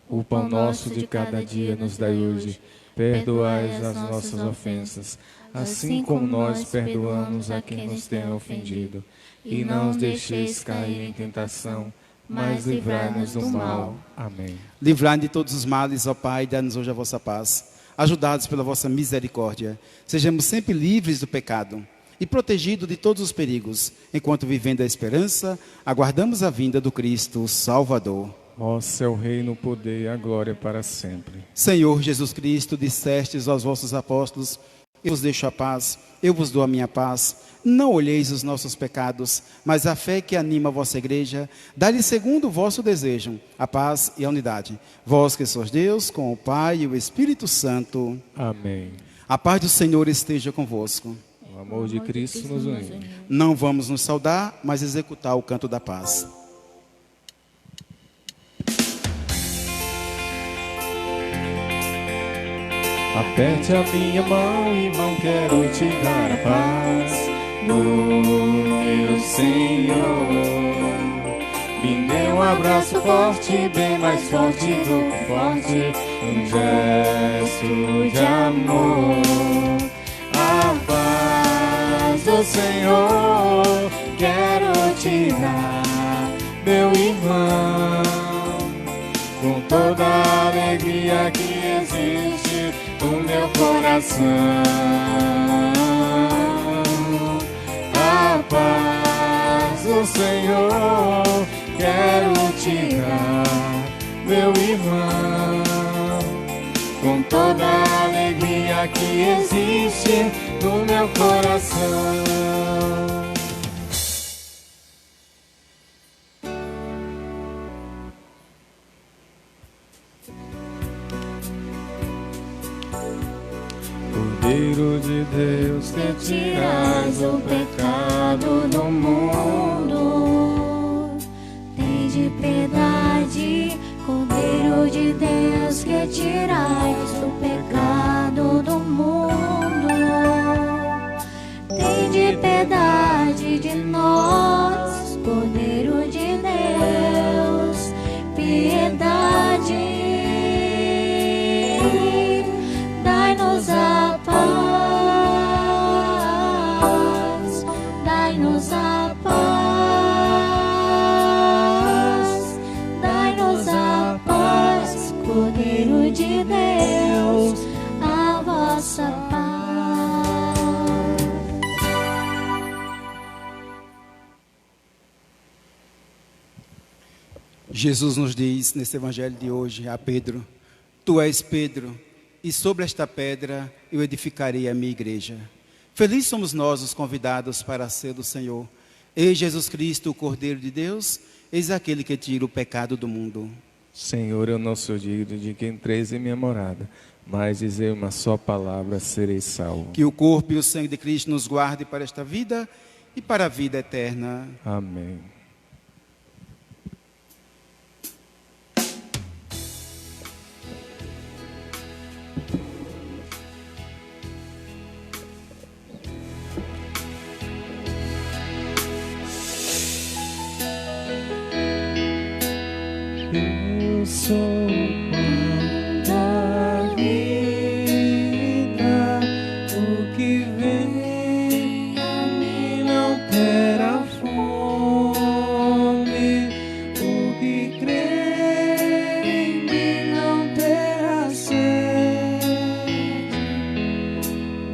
O pão nosso de cada dia nos dai hoje. Perdoai as nossas ofensas, assim como nós perdoamos a quem nos tem ofendido. E não os deixeis cair em tentação, mas livrai-nos do mal. Amém. Livrai-nos de todos os males, ó Pai, dai-nos hoje a vossa paz. Ajudados pela vossa misericórdia, sejamos sempre livres do pecado e protegidos de todos os perigos, enquanto vivendo a esperança, aguardamos a vinda do Cristo Salvador. Vosso é o reino, o poder e a glória para sempre. Senhor Jesus Cristo, dissestes aos vossos apóstolos: eu vos deixo a paz, eu vos dou a minha paz. Não olheis os nossos pecados, mas a fé que anima a vossa igreja, dá-lhe segundo o vosso desejo, a paz e a unidade. Vós que sois Deus, com o Pai e o Espírito Santo. Amém. A paz do Senhor esteja convosco. O amor de Cristo nos une. Não vamos nos saudar, mas executar o canto da paz. Aperte a minha mão, irmão, quero te dar a paz do meu Senhor. Me dê um abraço forte, bem mais forte do que forte, um gesto de amor. A paz do Senhor quero te dar, meu irmão, com toda a alegria que existe no meu coração. A paz do Senhor quero te dar, meu irmão, com toda a alegria que existe no meu coração. Cordeiro de Deus, que tirais o pecado do mundo, Tende piedade, Cordeiro de Deus, que tirais o pecado do mundo. Tende piedade de nós, Cordeiro de Deus, piedade. Dai-nos a paz, dai-nos a paz, dai-nos a paz, Cordeiro de Deus, a vossa paz. Jesus nos diz nesse evangelho de hoje a Pedro: tu és Pedro, e sobre esta pedra eu edificarei a minha igreja. Felizes somos nós os convidados para ser do Senhor. Eis Jesus Cristo, o Cordeiro de Deus, eis aquele que tira o pecado do mundo. Senhor, eu não sou digno de que entreis em minha morada, mas dizer uma só palavra, serei salvo. Que o corpo e o sangue de Cristo nos guarde para esta vida e para a vida eterna. Amém. Eu sou o pão da vida, o que vem a mim não terá fome, o que crê em mim não terá sede.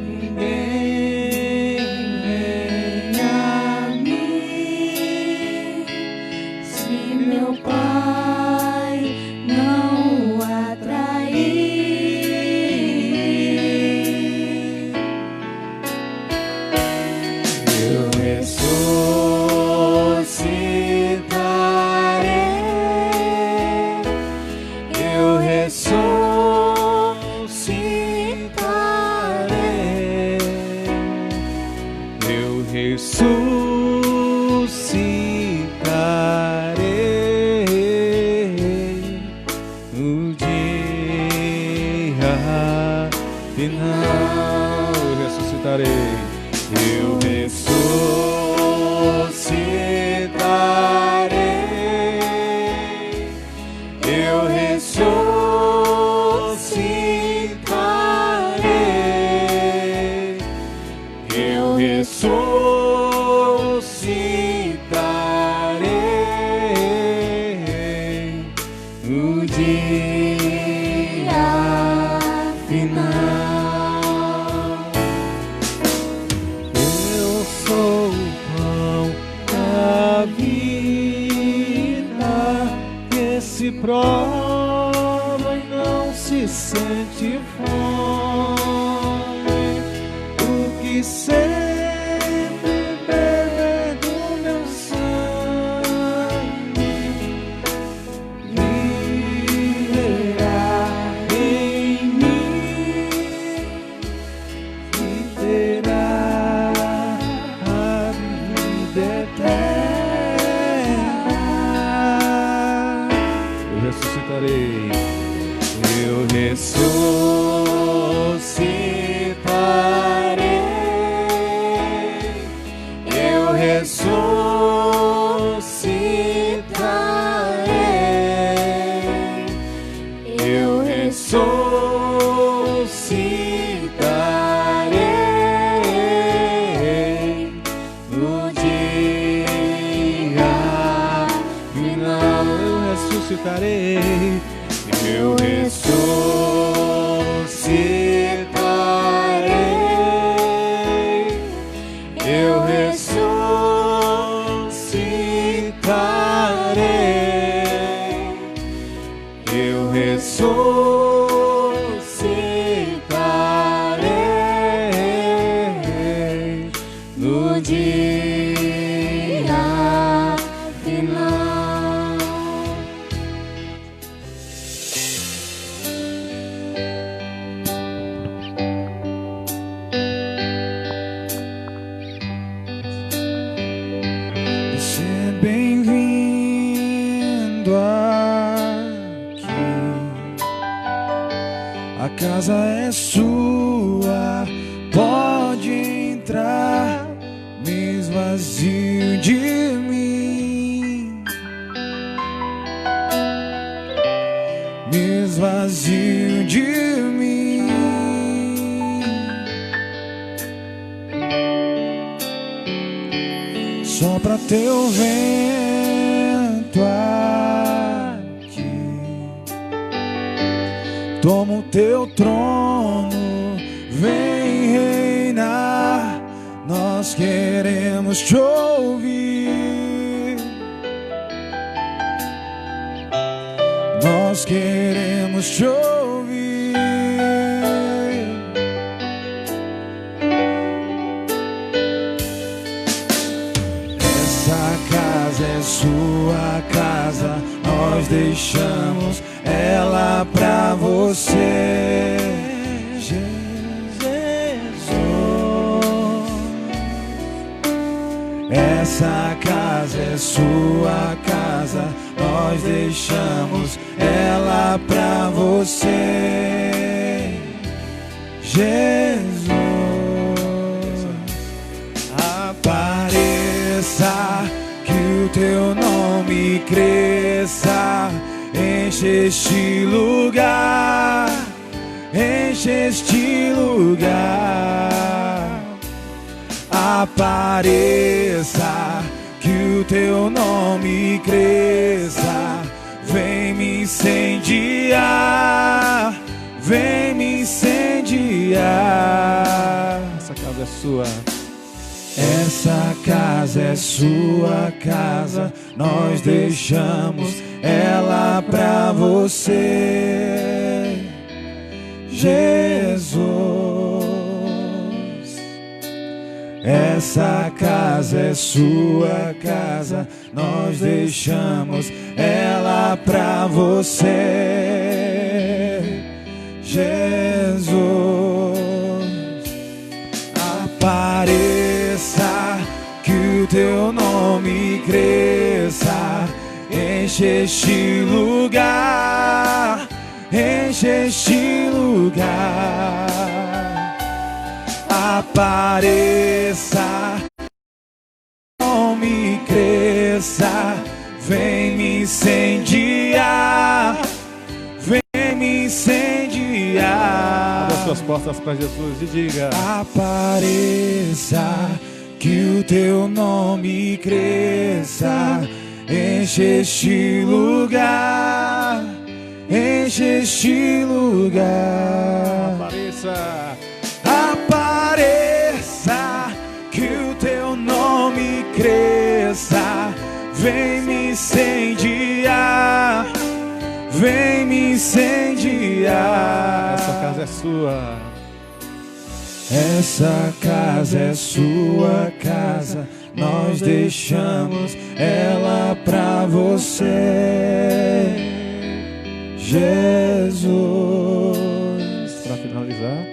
Ninguém vem a mim se meu Pai não o atrair. Eu ressuscitarei, eu ressuscitarei, eu ressuscitarei no dia final. Eu ressuscitarei, eu ressuscitarei, eu ressuscitarei, eu ressuscitarei no dia final. Eu sou o pão da vida, que se prova e não se sente fome, o que sempre beber do meu sangue viverá em mim e terá a vida eterna. Eu ressuscitarei, eu ressuscitarei, eu ressuscitarei, eu ressuscitarei no dia final. Eu ressuscitarei, eu ressuscitarei, eu ressuscitarei, eu ressuscitarei no dia final. Você é bem-vindo aqui. A casa é sua, pode entrar, me esvazio de mim, me esvazio de mim. Sopra teu vento aqui, toma o teu trono, vem reinar. Nós queremos te ouvir, nós queremos te ouvir. Essa casa é sua casa, nós deixamos ela pra você. Essa casa é sua casa, nós deixamos ela pra você, Jesus. Apareça, que o teu nome cresça, enche este lugar, enche este lugar. Apareça, que o teu nome cresça, vem me incendiar, vem me incendiar. Essa casa é sua. Essa casa é sua casa, nós deixamos ela pra você, Jesus. Essa casa é sua casa, nós deixamos ela pra você, Jesus. Apareça, que o teu nome cresça, enche este lugar, enche este lugar. Apareça, nome cresça, vem me incendiar, vem me incendiar. Abra suas portas para Jesus e diga: apareça, que o teu nome cresça, enche este lugar, enche este lugar. apareça. Apareça, que o teu nome cresça, vem me incendiar, vem me incendiar. Essa casa é sua. Essa casa é sua casa, nós deixamos ela pra você, Jesus. Para finalizar,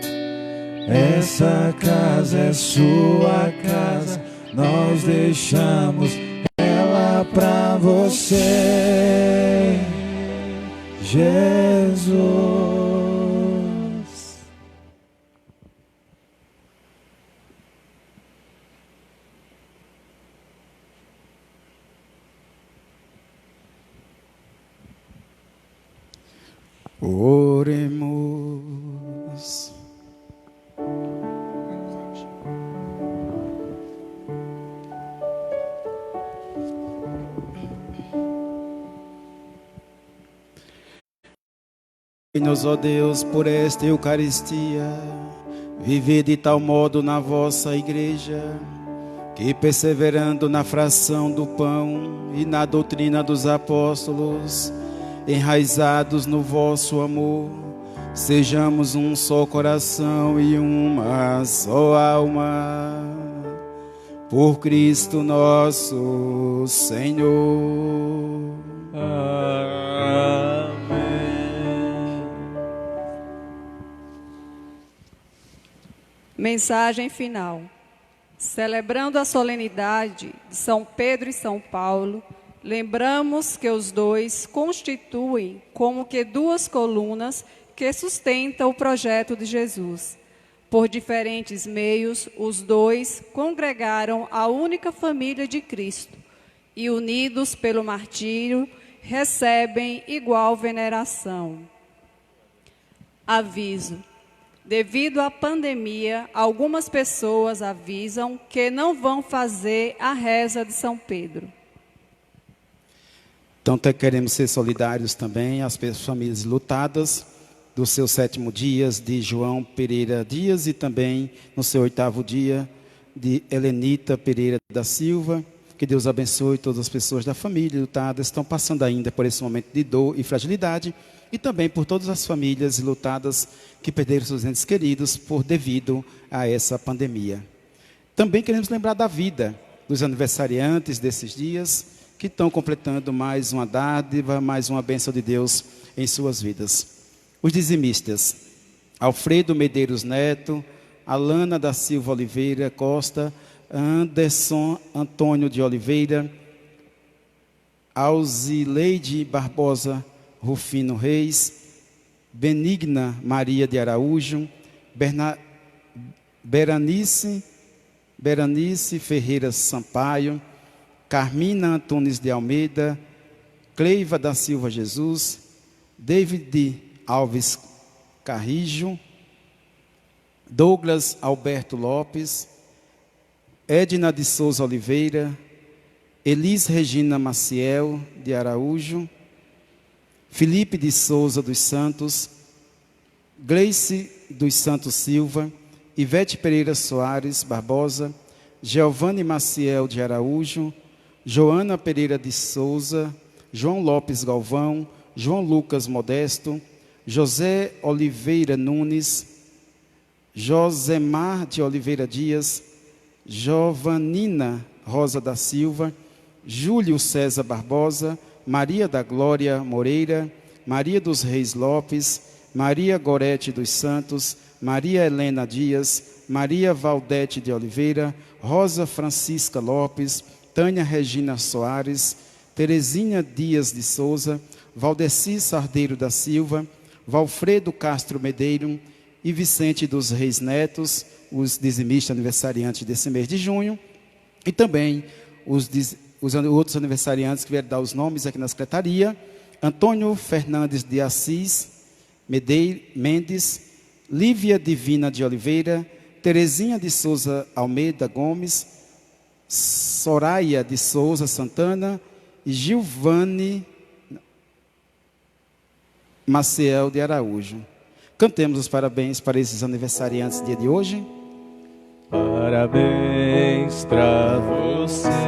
essa casa é sua casa, nós deixamos ela pra você, Jesus. Oremos. Nos, ó Deus, por esta Eucaristia, viver de tal modo na vossa igreja, que perseverando na fração do pão e na doutrina dos apóstolos, enraizados no vosso amor, sejamos um só coração e uma só alma, por Cristo nosso Senhor. Mensagem final. Celebrando a solenidade de São Pedro e São Paulo, lembramos que os dois constituem como que duas colunas que sustentam o projeto de Jesus. Por diferentes meios, os dois congregaram a única família de Cristo e, unidos pelo martírio, recebem igual veneração. Aviso. Devido à pandemia, algumas pessoas avisam que não vão fazer a reza de São Pedro. Então queremos ser solidários também às famílias lutadas do seu 7º dia de João Pereira Dias e também no seu 8º dia de Helenita Pereira da Silva. Que Deus abençoe todas as pessoas da família lutadas, estão passando ainda por esse momento de dor e fragilidade, e também por todas as famílias lutadas que perderam seus entes queridos devido a essa pandemia. Também queremos lembrar da vida dos aniversariantes desses dias, que estão completando mais uma dádiva, mais uma bênção de Deus em suas vidas. Os dizimistas: Alfredo Medeiros Neto, Alana da Silva Oliveira Costa, Anderson Antônio de Oliveira, Alzileide Barbosa Rufino Reis, Benigna Maria de Araújo, Beranice Ferreira Sampaio, Carmina Antunes de Almeida, Cleiva da Silva Jesus, David Alves Carrijo, Douglas Alberto Lopes, Edna de Souza Oliveira, Elis Regina Maciel de Araújo, Felipe de Souza dos Santos, Gleice dos Santos Silva, Ivete Pereira Soares Barbosa, Giovanni Maciel de Araújo, Joana Pereira de Souza, João Lopes Galvão, João Lucas Modesto, José Oliveira Nunes, Josemar de Oliveira Dias, Giovanina Rosa da Silva, Júlio César Barbosa, Maria da Glória Moreira, Maria dos Reis Lopes, Maria Gorete dos Santos, Maria Helena Dias, Maria Valdete de Oliveira, Rosa Francisca Lopes, Tânia Regina Soares, Terezinha Dias de Souza, Valdeci Sardeiro da Silva, Valfredo Castro Medeiro e Vicente dos Reis Netos, os dizimistas aniversariantes desse mês de junho, e também os outros aniversariantes que vieram dar os nomes aqui na secretaria: Antônio Fernandes de Assis Mendes, Lívia Divina de Oliveira, Terezinha de Souza Almeida Gomes, Soraya de Souza Santana e Gilvane Maciel de Araújo. Cantemos os parabéns para esses aniversariantes do dia de hoje. Parabéns pra você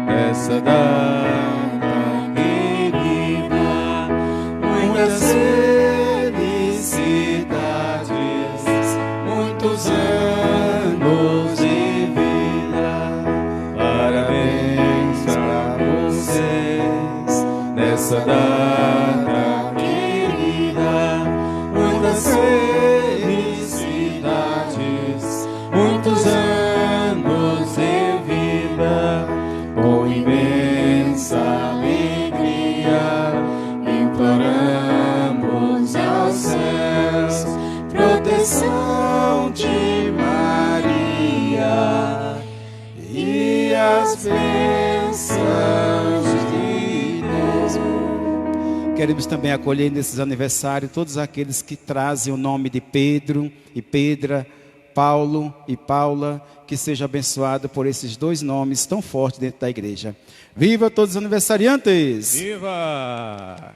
nessa data querida, muitas felicidades, muitos anos de vida. Parabéns pra vocês nessa data querida, muitas felicidades, muitos anos de vida, com imensa alegria, imploramos aos céus proteção de Maria e as bênçãos de Deus. Queremos também acolher nesses aniversários todos aqueles que trazem o nome de Pedro e Pedra, Paulo e Paula, que seja abençoado por esses dois nomes tão fortes dentro da igreja. Viva todos os aniversariantes! Viva!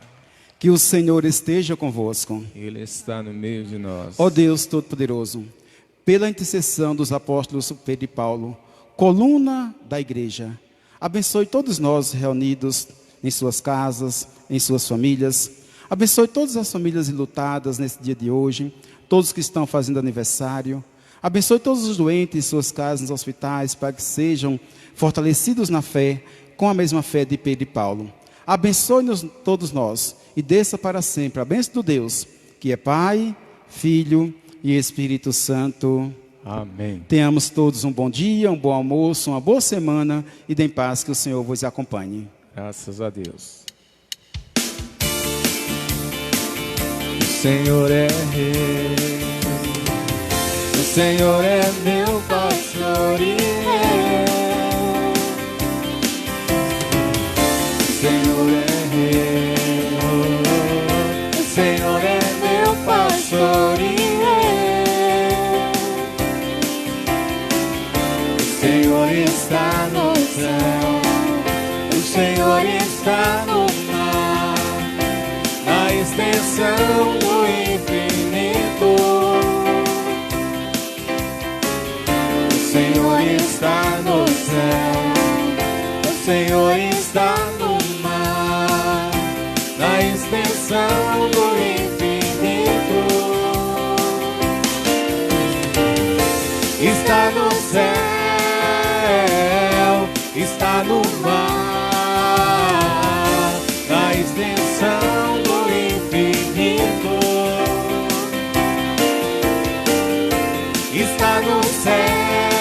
Que o Senhor esteja convosco. Ele está no meio de nós. Ó Deus Todo-Poderoso, pela intercessão dos apóstolos Pedro e Paulo, coluna da igreja, abençoe todos nós reunidos em suas casas, em suas famílias. Abençoe todas as famílias enlutadas nesse dia de hoje, todos que estão fazendo aniversário. Abençoe todos os doentes em suas casas, nos hospitais, para que sejam fortalecidos na fé, com a mesma fé de Pedro e Paulo. Abençoe-nos todos nós e desça para sempre a bênção do Deus, que é Pai, Filho e Espírito Santo. Amém. Tenhamos todos um bom dia, um bom almoço, uma boa semana e dê paz, que o Senhor vos acompanhe. Graças a Deus. O Senhor é Rei, o Senhor é meu pastor e rei. O Senhor é Rei, o Senhor é meu pastor e rei. O Senhor está no céu, o Senhor está no mar, na extensão do infinito. O Senhor está no céu, o Senhor está no mar, na extensão do infinito. Está no céu, está no mar, está no céu.